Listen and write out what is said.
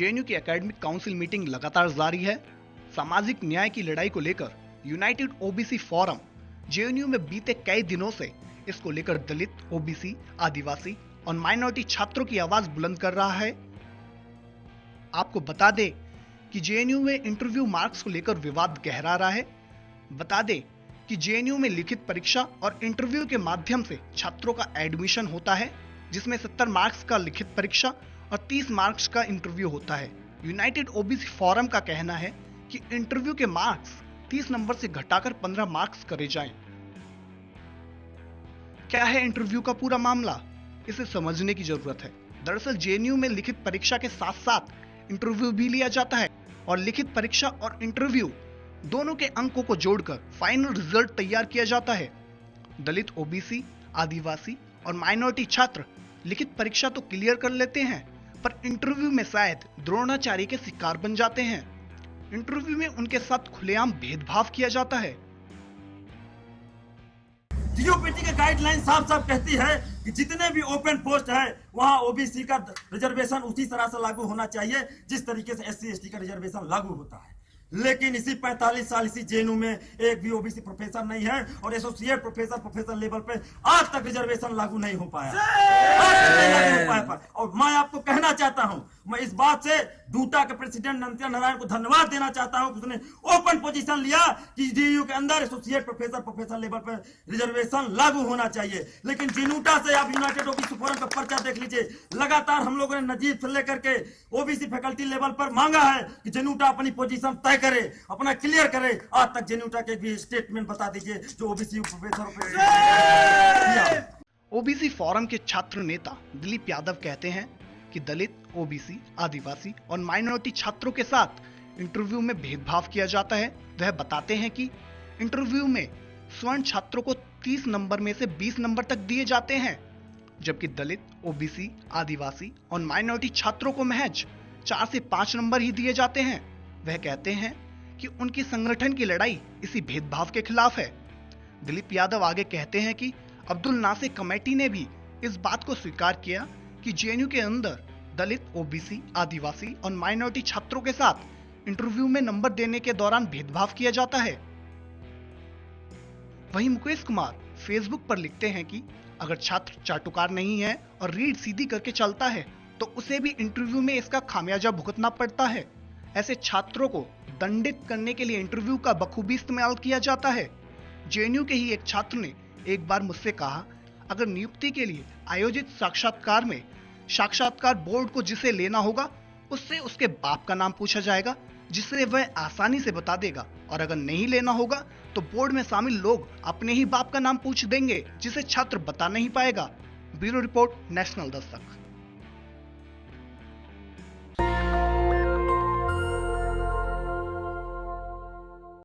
JNU की academic council meeting लगातार जारी है। सामाजिक न्याय की लड़ाई को लेकर यूनाइटेड ओबीसी फोरम जेएनयू में बीते कई दिनों से इसको लेकर दलित, ओबीसी, आदिवासी और माइनॉरिटी छात्रों की आवाज बुलंद कर रहा है। आपको बता दें कि जेएनयू में इंटरव्यू मार्क्स को लेकर विवाद गहरा रहा है। बता दें कि जेएनयू में लिखित परीक्षा और इंटरव्यू के माध्यम से छात्रों का एडमिशन होता है, जिसमें 70 मार्क्स का लिखित परीक्षा और 30 मार्क्स का इंटरव्यू होता है। यूनाइटेड ओबीसी फोरम का कहना है कि इंटरव्यू के मार्क्स 30 नंबर से घटाकर 15 मार्क्स करे जाएं। क्या है इंटरव्यू का पूरा मामला, इसे समझने की जरूरत है। दरअसल जेएनयू में लिखित परीक्षा के साथ साथ इंटरव्यू भी लिया जाता है और लिखित परीक्षा और इंटरव्यू दोनों के अंकों को जोड़कर फाइनल रिजल्ट तैयार किया जाता है। दलित, ओबीसी, आदिवासी और माइनॉरिटी छात्र लिखित परीक्षा तो क्लियर कर लेते हैं, पर इंटरव्यू में शायद द्रोणाचार्य के शिकार बन जाते हैं। इंटरव्यू में उनके साथ खुलेआम भेदभाव किया जाता है। डीओपीटी की गाइडलाइन साफ साफ कहती है कि जितने भी ओपन पोस्ट है वहां ओबीसी का रिजर्वेशन उसी तरह से लागू होना चाहिए जिस तरीके से एससी एसटी का रिजर्वेशन लागू होता है। लेकिन इसी 45 साल इसी जेएनयू में एक भी ओबीसी प्रोफेसर नहीं है और एसोसिएट प्रोफेसर लेवल पे आज तक रिजर्वेशन लागू नहीं हो पाया। और मैं आपको कहना चाहता हूं, मैं इस बात से डूटा के प्रेसिडेंट नंत्या नारायण को धन्यवाद देना चाहता हूं कि उसने ओपन पोजीशन लिया कि जेएनयू के अंदर एसोसिएट प्रोफेसर लेवल पर रिजर्वेशन लागू होना चाहिए। लेकिन जेनूटा से आप यूनाइटेड ओबीसी फोरम का पर्चा देख लीजिए, लगातार हम लोगों ने नजीब से लेकर के ओबीसी फैकल्टी लेवल पर मांगा है कि जेनूटा अपनी पोजीशन तय करे, अपना क्लियर करे। आज तक जेनूटा के भी स्टेटमेंट बता दीजिए जो ओबीसी प्रोफेसरों पे। ओबीसी फोरम के छात्र नेता दिलीप यादव कहते हैं कि दलित, ओबीसी, आदिवासी और माइनॉरिटी छात्रों के साथ इंटरव्यू में भेदभाव किया जाता है। वह बताते हैं कि इंटरव्यू में स्वर्ण छात्रों को 30 नंबर में से 20 नंबर तक दिए जाते हैं, जबकि दलित, ओबीसी, आदिवासी और माइनॉरिटी छात्रों को महज 4 से 5 नंबर ही दिए जाते हैं। वह कहते हैं कि उनकी संगठन की लड़ाई इसी भेदभाव के खिलाफ है। दिलीप यादव आगे कहते हैं कि अब्दुल नासिर कमेटी ने भी इस बात को स्वीकार किया कि जेएनयू के अंदर दलित, ओबीसी, आदिवासी और माइनॉरिटी छात्रों के साथ इंटरव्यू में नंबर देने के दौरान भेदभाव किया जाता है। वहीं मुकेश कुमार फेसबुक पर लिखते हैं कि अगर छात्र चाटुकार नहीं है और रीढ़ सीधी करके चलता है तो उसे भी इंटरव्यू में इसका खामियाजा भुगतना पड़ता है। ऐसे छात्रों को दंडित करने के लिए इंटरव्यू का बखूबी इस्तेमाल किया जाता है। जेएनयू के ही एक छात्र ने एक बार मुझसे कहा, अगर नियुक्ति के लिए आयोजित साक्षात्कार में साक्षात्कार बोर्ड को जिसे लेना होगा उससे उसके बाप का नाम पूछा जाएगा, जिसे वह आसानी से बता देगा, और अगर नहीं लेना होगा तो बोर्ड में शामिल लोग अपने ही बाप का नाम पूछ देंगे जिसे छात्र बता नहीं पाएगा। Bureau report, national Dastak.